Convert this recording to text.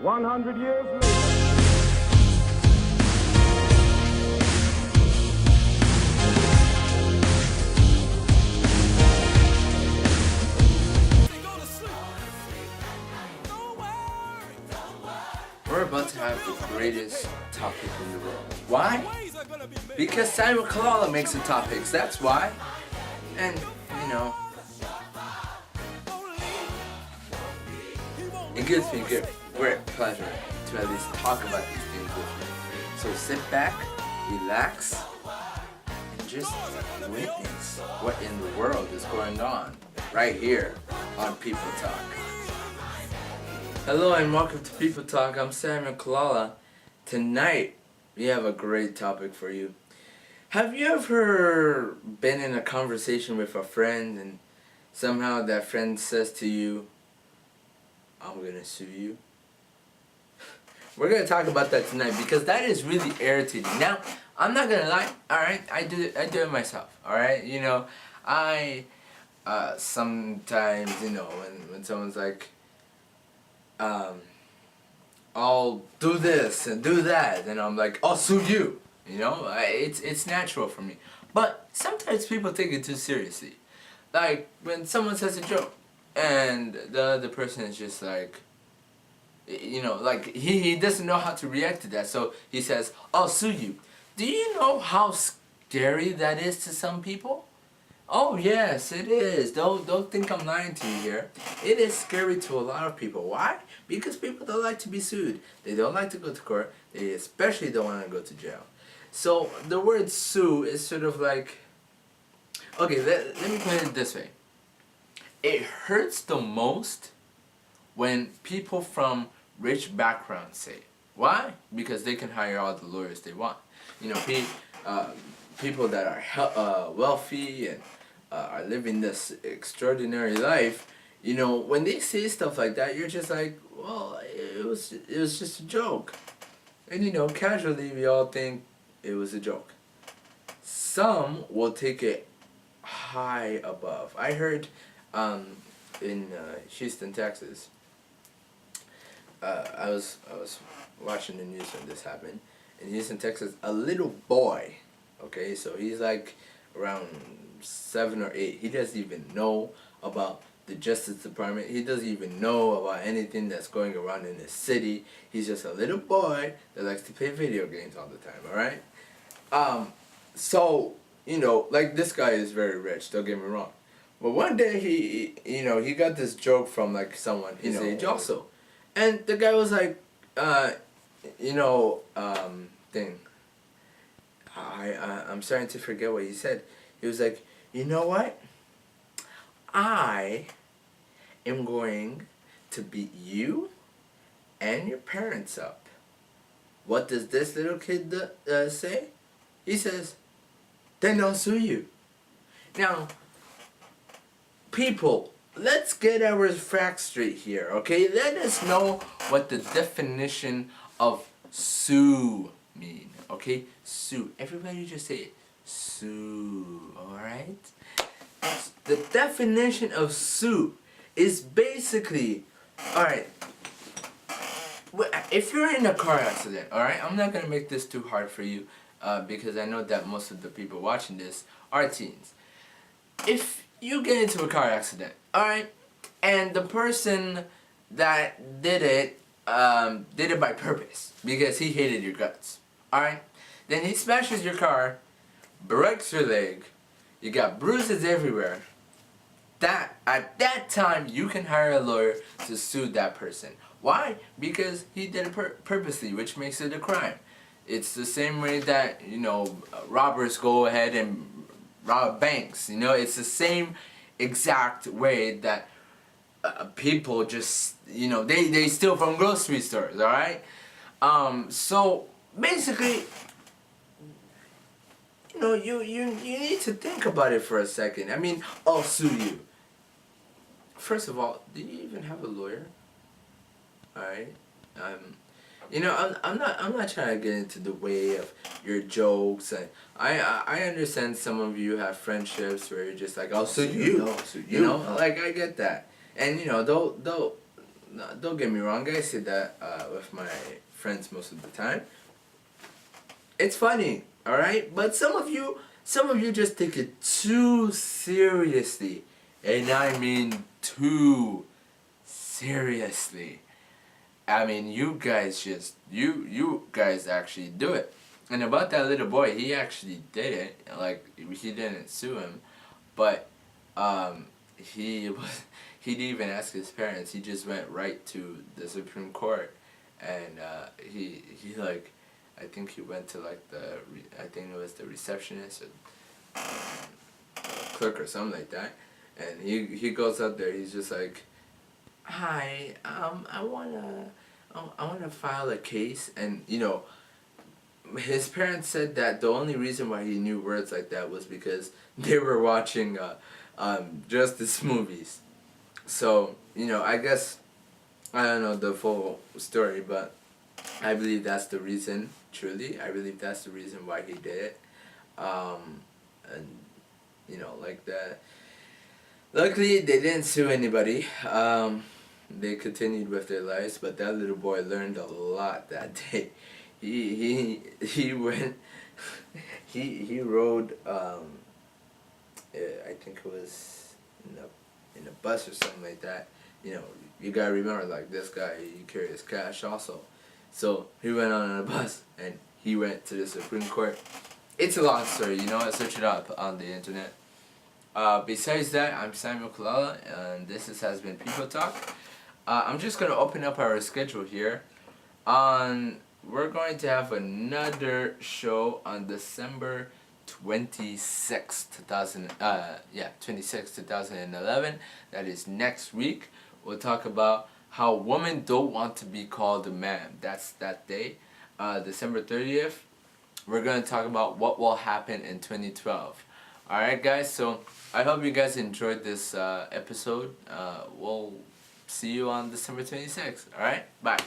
100 years later. We're about to have the greatest topic in the world. Why? Because Samuel Kalala makes the topics, that's why. And, you know, it gives me great pleasure to at least talk about these things with you. So sit back, relax, and just witness what in the world is going on right here on People Talk. Hello and welcome to People Talk. I'm Samuel Kalala. Tonight we have a great topic for you. Have you ever been in a conversation with a friend and somehow that friend says to you, "I'm gonna sue you"? We're gonna talk about that tonight because that is really irritating. Now, I'm not gonna lie, alright, I do it myself, alright? You know, I sometimes, you know, when someone's like, I'll do this and do that, and I'm like, I'll sue you. You know, it's natural for me. But sometimes people take it too seriously. Like when someone says a joke, and the other person is just like, you know, like he doesn't know how to react to that, so he says, I'll sue you. Do you know how scary that is to some people? Oh yes, it is. Don't think I'm lying to you here. It is scary to a lot of people. Why? Because people don't like to be sued. They don't like to go to court. They especially don't want to go to jail. So the word sue is sort of like, okay, let me put it this way. It hurts the most when people from rich backgrounds say it. Why? Because they can hire all the lawyers they want. You know, people that are wealthy and are living this extraordinary life, you know, when they say stuff like that, you're just like, well, it was just a joke. And you know, casually we all think it was a joke. Some will take it high above. I heard in Houston, Texas, I was watching the news when this happened. In Houston, Texas, a little boy, okay, so he's like around 7 or 8. He doesn't even know about the Justice Department. He doesn't even know about anything that's going around in the city. He's just a little boy that likes to play video games all the time, alright? So, you know, like this guy is very rich, don't get me wrong. But one day he got this joke from like someone his age also. And the guy was like, I'm starting to forget what he said. He was like, you know what? I am going to beat you and your parents up. What does this little kid say? He says, then I'll sue you. Now, people, let's get our facts straight here, okay? Let us know what the definition of sue mean, okay? Sue. Everybody just say it. Sue, alright? The definition of sue is basically, alright, if you're in a car accident, alright, I'm not going to make this too hard for you because I know that most of the people watching this are teens. If you get into a car accident, alright, and the person that did it by purpose because he hated your guts, alright, then he smashes your car, breaks your leg, you got bruises everywhere. At that time you can hire a lawyer to sue that person. Why? Because he did it purposely, which makes it a crime. It's the same way that, you know, robbers go ahead and rob banks. You know, it's the same exact way that people just, you know, they steal from grocery stores, alright? So basically, you know, you need to think about it for a second. I mean, I'll sue you. First of all, do you even have a lawyer? Alright? You know, I'm not trying to get into the way of your jokes. And I understand some of you have friendships where you're just like, I'll sue you. I'll sue you. You know, like I get that. And you know, no, don't get me wrong, I say that with my friends most of the time. It's funny, alright? But some of you just take it too seriously. And I mean too seriously. I mean, you guys actually do it. And about that little boy, he actually did it. Like, he didn't sue him, but he was, he didn't even ask his parents. He just went right to the Supreme Court, and he like, I think he went to like I think it was the receptionist or clerk or something like that, and he goes up there. He's just like, "Hi, I wanna file a case," and you know, his parents said that the only reason why he knew words like that was because they were watching justice movies. So you know, I guess I don't know the full story, but I believe that's the reason. Truly, I believe that's the reason why he did it. And you know, like that. Luckily, they didn't sue anybody. They continued with their lives, but that little boy learned a lot that day. He went. He rode. I think it was in a bus or something like that. You know, you gotta remember, like, this guy, he carries cash also. So he went on a bus and he went to the Supreme Court. It's a long story, you know. Search it up on the internet. Besides that, I'm Samuel Kalala, and this has been People Talk. I'm just gonna open up our schedule here. We're going to have another show on December 26th, 2011. That is next week. We'll talk about how women don't want to be called a man. That's that day. December 30th. We're going to talk about what will happen in 2012. Alright guys, so I hope you guys enjoyed this episode. We'll see you on December 26th. Alright, bye.